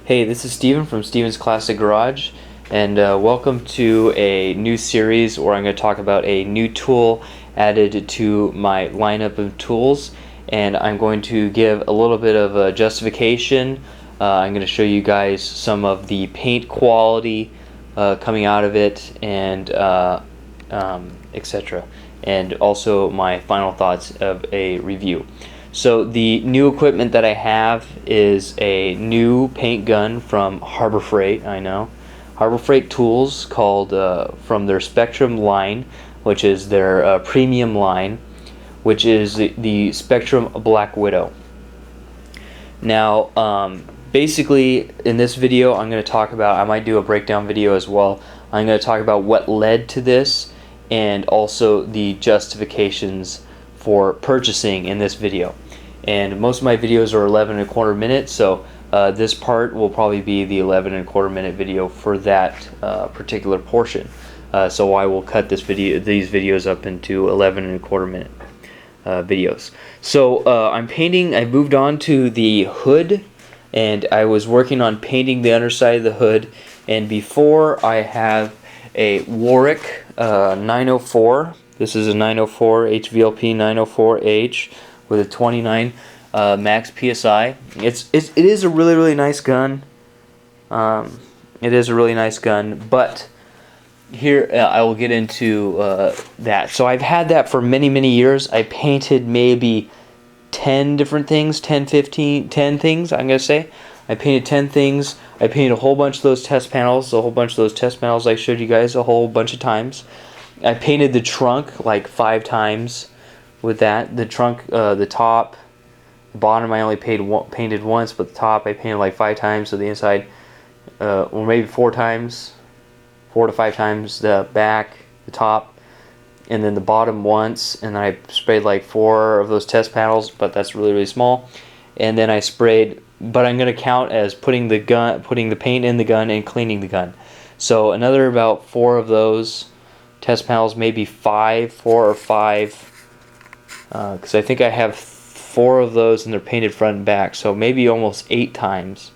Hey, this is Steven from Steven's Classic Garage, and welcome to a new series where I'm going to talk about a new tool added to my lineup of tools, and I'm going to give a little bit of a justification. I'm going to show you guys some of the paint quality coming out of it, and etc. And also my final thoughts of a review. So the new equipment that I have is a new paint gun from Harbor Freight. I know Harbor Freight tools, called from their Spectrum line, which is their premium line, which is the Spectrum Black Widow. Now basically in this video I'm going to talk about, I might do a breakdown video as well. I'm going to talk about what led to this and also the justifications for purchasing in this video. And most of my videos are 11.25 minutes, so this part will probably be the 11.25 minute video for that particular portion. So I will cut these videos up into 11.25 minute videos. So I'm painting. I moved on to the hood, and I was working on painting the underside of the hood. And before, I have a Warwick 904. This is a 904 HVLP 904H with a 29 max PSI. It is a really nice gun. It is a really nice gun, but here I will get into that. So I've had that for many years. I painted maybe 10 different things, 10 things, I'm gonna say. I painted 10 things. I painted a whole bunch of those test panels, I showed you guys a whole bunch of times. I painted the trunk like 5 times with that. The trunk, the top, the bottom I only painted once, but the top I painted like 5 times. So the inside, or maybe 4 times, 4 to 5 times. The back, the top, and then the bottom once. And then I sprayed like 4 of those test panels, but that's really small. And then I sprayed, but I'm going to count as putting the paint in the gun and cleaning the gun. So another about 4 of those test panels, maybe 4 or 5. Because I think I have 4 of those and they're painted front and back, so maybe almost 8 times,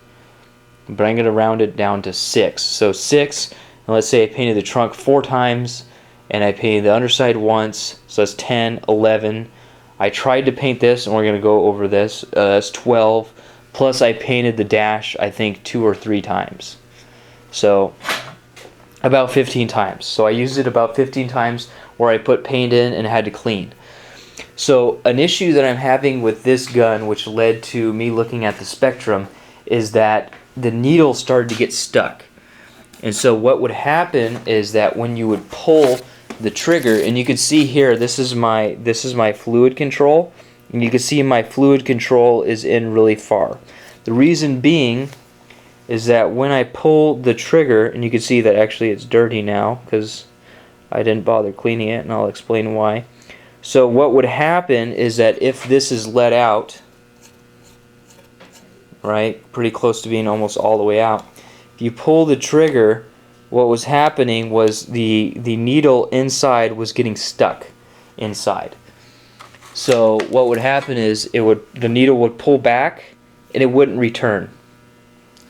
but I'm going to round it down to 6. So 6, and let's say I painted the trunk 4 times and I painted the underside once, so that's 10, 11. I tried to paint this, and we're going to go over this, that's 12, plus I painted the dash I think 2 or 3 times, so about 15 times. So I used it about 15 times where I put paint in and had to clean. So an issue that I'm having with this gun, which led to me looking at the Spectrum, is that the needle started to get stuck. And so what would happen is that when you would pull the trigger, and you can see here, this is my fluid control, and you can see my fluid control is in really far. The reason being is that when I pull the trigger, and you can see that actually it's dirty now because I didn't bother cleaning it, and I'll explain why. So what would happen is that if this is let out, right, pretty close to being almost all the way out, if you pull the trigger, what was happening was the needle inside was getting stuck inside. So what would happen is the needle would pull back and it wouldn't return.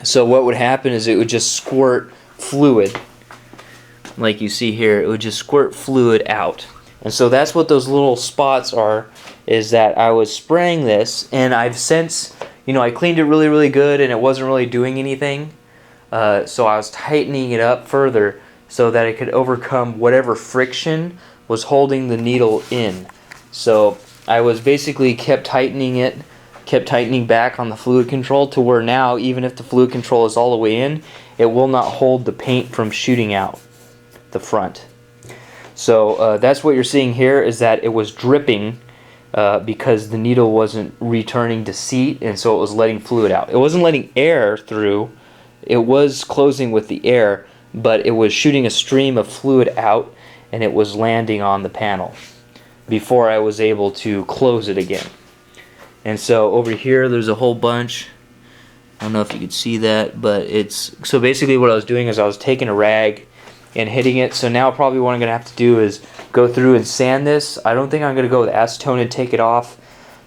So what would happen is it would just squirt fluid, like you see here. It would just squirt fluid out. And so that's what those little spots are, is that I was spraying this, and I've since, I cleaned it really good, and it wasn't really doing anything. So I was tightening it up further so that it could overcome whatever friction was holding the needle in. So I was basically kept tightening back on the fluid control to where now, even if the fluid control is all the way in, it will not hold the paint from shooting out the front. So that's what you're seeing here, is that it was dripping because the needle wasn't returning to seat, and so it was letting fluid out. It wasn't letting air through. It was closing with the air, but it was shooting a stream of fluid out, and it was landing on the panel before I was able to close it again. And so over here there's a whole bunch. I don't know if you could see that, but so basically what I was doing is I was taking a rag and hitting it. So now probably what I'm going to have to do is go through and sand this. I don't think I'm going to go with acetone and take it off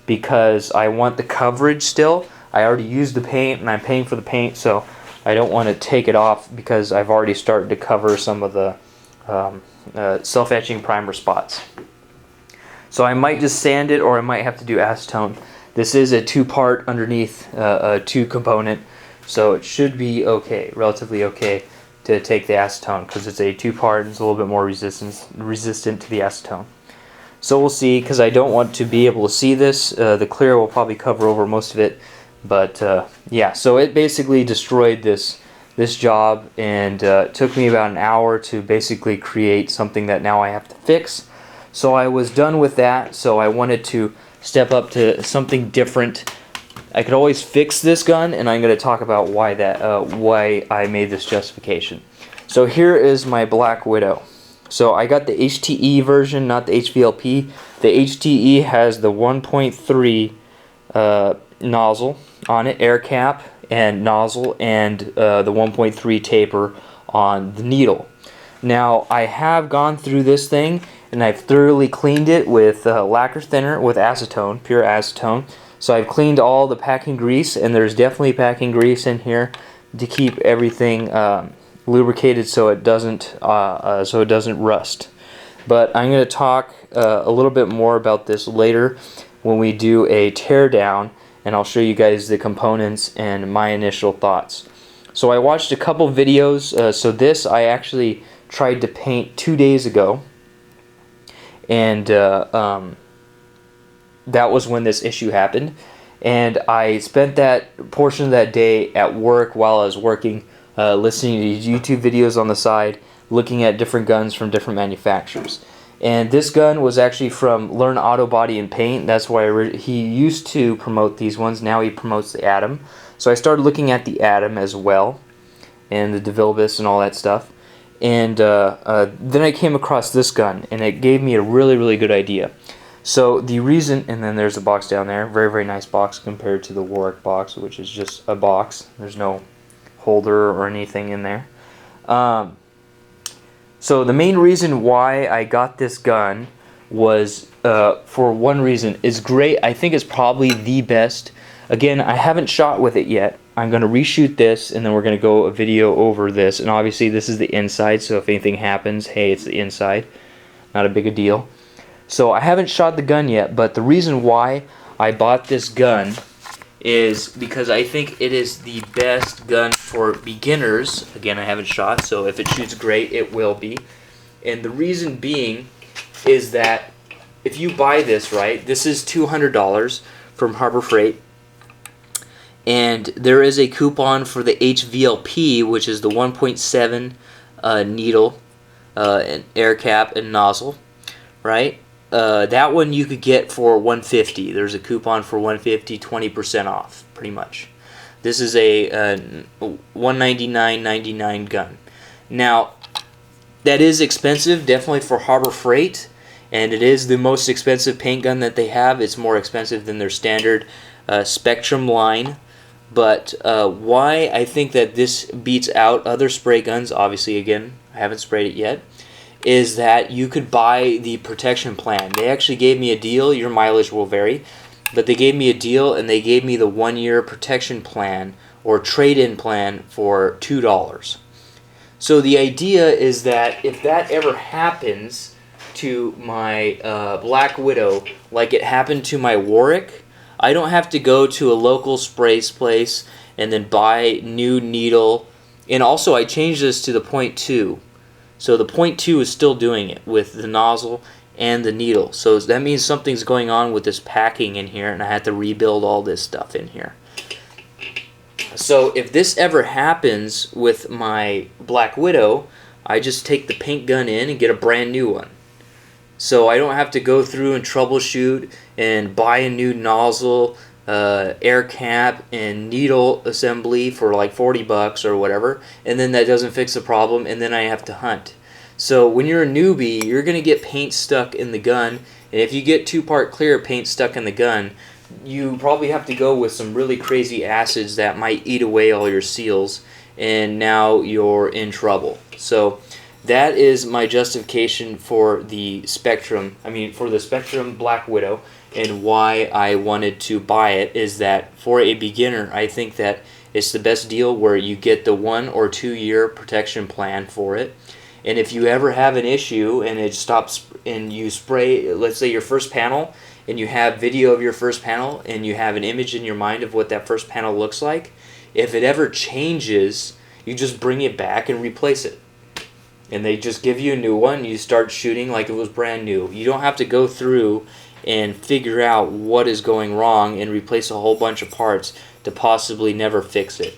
because I want the coverage still. I already used the paint and I'm paying for the paint, so I don't want to take it off because I've already started to cover some of the self-etching primer spots. So I might just sand it, or I might have to do acetone. This is a two-part underneath, a two-component, so it should be okay, relatively okay to take the acetone, because it's a two-part and it's a little bit more resistant to the acetone. So we'll see, because I don't want to be able to see this. The clear will probably cover over most of it, but yeah. So it basically destroyed this job, and took me about an hour to basically create something that now I have to fix. So I was done with that. So I wanted to step up to something different. I could always fix this gun, and I'm going to talk about why I made this justification. So here is my Black Widow. So I got the HTE version, not the HVLP. The HTE has the 1.3 nozzle on it, air cap and nozzle, and the 1.3 taper on the needle. Now I have gone through this thing and I've thoroughly cleaned it with lacquer thinner with acetone, pure acetone. So I've cleaned all the packing grease, and there's definitely packing grease in here to keep everything lubricated so it doesn't rust. But I'm going to talk a little bit more about this later when we do a tear down, and I'll show you guys the components and my initial thoughts. So I watched a couple videos. So this I actually tried to paint 2 days ago, and that was when this issue happened. And I spent that portion of that day at work while I was working, listening to YouTube videos on the side, looking at different guns from different manufacturers. And this gun was actually from Learn Auto Body and Paint. That's why he used to promote these ones. Now he promotes the Atom. So I started looking at the Atom as well, and the DeVilbiss and all that stuff. And then I came across this gun, and it gave me a really, really good idea. So the reason, and then there's a box down there, very, very nice box compared to the Warwick box, which is just a box. There's no holder or anything in there. So the main reason why I got this gun was, for one reason, it's great. I think it's probably the best. Again, I haven't shot with it yet. I'm going to reshoot this, and then we're going to go a video over this. And obviously this is the inside, so if anything happens, hey, it's the inside. Not a big a deal. So I haven't shot the gun yet, but the reason why I bought this gun is because I think it is the best gun for beginners. Again, I haven't shot, so if it shoots great, it will be. And the reason being is that if you buy this, right, this is $200 from Harbor Freight, and there is a coupon for the HVLP, which is the 1.7 needle, and air cap and nozzle, right? That one you could get for $150. There's a coupon for $150, 20% off, pretty much. This is a $199.99 gun. Now, that is expensive, definitely for Harbor Freight, and it is the most expensive paint gun that they have. It's more expensive than their standard Spectrum line. But why I think that this beats out other spray guns, obviously, again, I haven't sprayed it yet, is that you could buy the protection plan. They actually gave me a deal. Your mileage will vary, but they gave me a deal, and they gave me the 1-year protection plan or trade-in plan for $2. So the idea is that if that ever happens to my Black Widow, like it happened to my Warwick, I don't have to go to a local spray place and then buy new needle. And also I changed this to the .2. So the .2 is still doing it with the nozzle and the needle. So that means something's going on with this packing in here, and I had to rebuild all this stuff in here. So if this ever happens with my Black Widow, I just take the paint gun in and get a brand new one. So I don't have to go through and troubleshoot and buy a new nozzle, air cap, and needle assembly for like $40 or whatever, and then that doesn't fix the problem, and then I have to hunt. So when you're a newbie, you're going to get paint stuck in the gun, and if you get 2-part clear paint stuck in the gun, you probably have to go with some really crazy acids that might eat away all your seals, and now you're in trouble. So that is my justification for the Spectrum, for the Spectrum Black Widow, and why I wanted to buy it is that for a beginner, I think that It's the best deal where you get the 1 or 2 year protection plan for it. And if you ever have an issue and it stops and you spray, let's say your first panel, and you have video of your first panel and you have an image in your mind of what that first panel looks like, if it ever changes, you just bring it back and replace it. And they just give you a new one. You start shooting like it was brand new. You don't have to go through and figure out what is going wrong and replace a whole bunch of parts to possibly never fix it.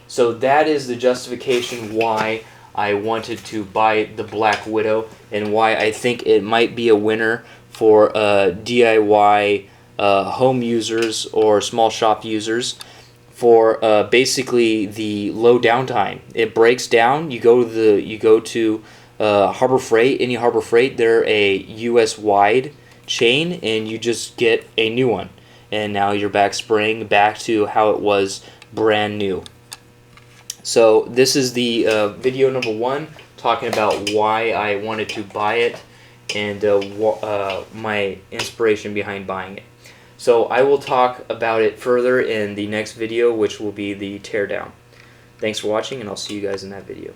So that is the justification why I wanted to buy the Black Widow and why I think it might be a winner for DIY home users or small shop users for basically the low downtime. It breaks down. You go to Harbor Freight. Any Harbor Freight, they're a U.S. wide chain, and you just get a new one. And now you're back spraying back to how it was brand new. So this is the video number 1, talking about why I wanted to buy it and my inspiration behind buying it. So I will talk about it further in the next video, which will be the teardown. Thanks for watching, and I'll see you guys in that video.